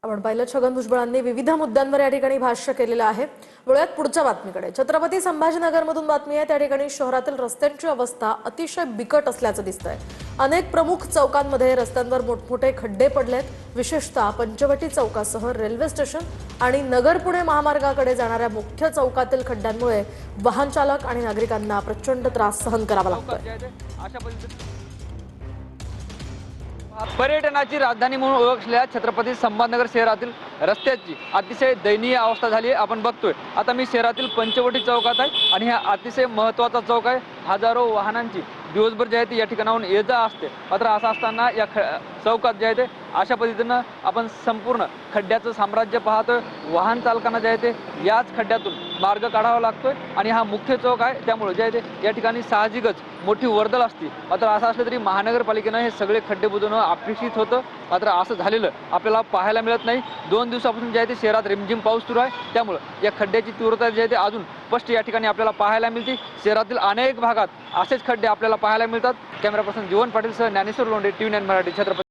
आपण पाहिलं छगन भुजबळांनी विविध मुद्द्यांवर या ठिकाणी भाष्य केलेलं आहे। वळूयात पुढच्या बातमीकडे। छत्रपती संभाजीनगरमधून बातमी आहे। त्या ठिकाणी शहरातील रस्त्यांची अवस्था अतिशय बिकट असल्याचं दिसतंय। अनेक प्रमुख चौकांमध्ये रस्त्यांवर मोठमोठे खड्डे पडलेत। विशेषतः पंचवटी चौकासह रेल्वे स्टेशन आणि नगर पुणे महामार्गाकडे जाणाऱ्या मुख्य चौकातील खड्ड्यांमुळे वाहन चालक आणि नागरिकांना प्रचंड त्रास सहन करावा लागतोय। पर्यटनाची राजधानी म्हणून ओळखलेल्या छत्रपती संभाजीनगर शहरातील रस्त्याची अतिशय दयनीय अवस्था झाली आहे। आपण बघतोय आता मी शहरातील पंचवटी चौकात आहे आणि हा अतिशय महत्त्वाचा चौक आहे। हजारो वाहनांची दिवसभर जे आहे ते या ठिकाणाहून ये-जा असते। मात्र असं असताना या चौकात जे आहे ते अशा पद्धतीनं आपण संपूर्ण खड्ड्याचं साम्राज्य पाहतोय। वाहन चालकांना जे आहे ते याच खड्ड्यातून मार्ग काढावा लागतोय आणि हा मुख्य चौक आहे, त्यामुळे जे आहे ते या ठिकाणी साहजिकच मोठी वर्दळ असते। मात्र असं असलं तरी महानगरपालिकेनं हे सगळे खड्डे बुजवणं अपेक्षित होतं, मात्र असं झालेलं आपल्याला पाहायला मिळत नाही। 2 दिवसापासून जे आहे ते शहरात रिमझिम पाऊस सुरू आहे, त्यामुळे या खड्ड्याची तीव्रता जी आहे ते अजून स्पष्ट या ठिकाणी आपल्याला पाहायला मिळते। शहरातील अनेक भागात असेच खड्डे आपल्याला पाहायला मिळतात। कॅमेरा पर्सन जीवन पाटील सह ज्ञानेश्वर लोंढे, TV9 मराठी, छत्रपती।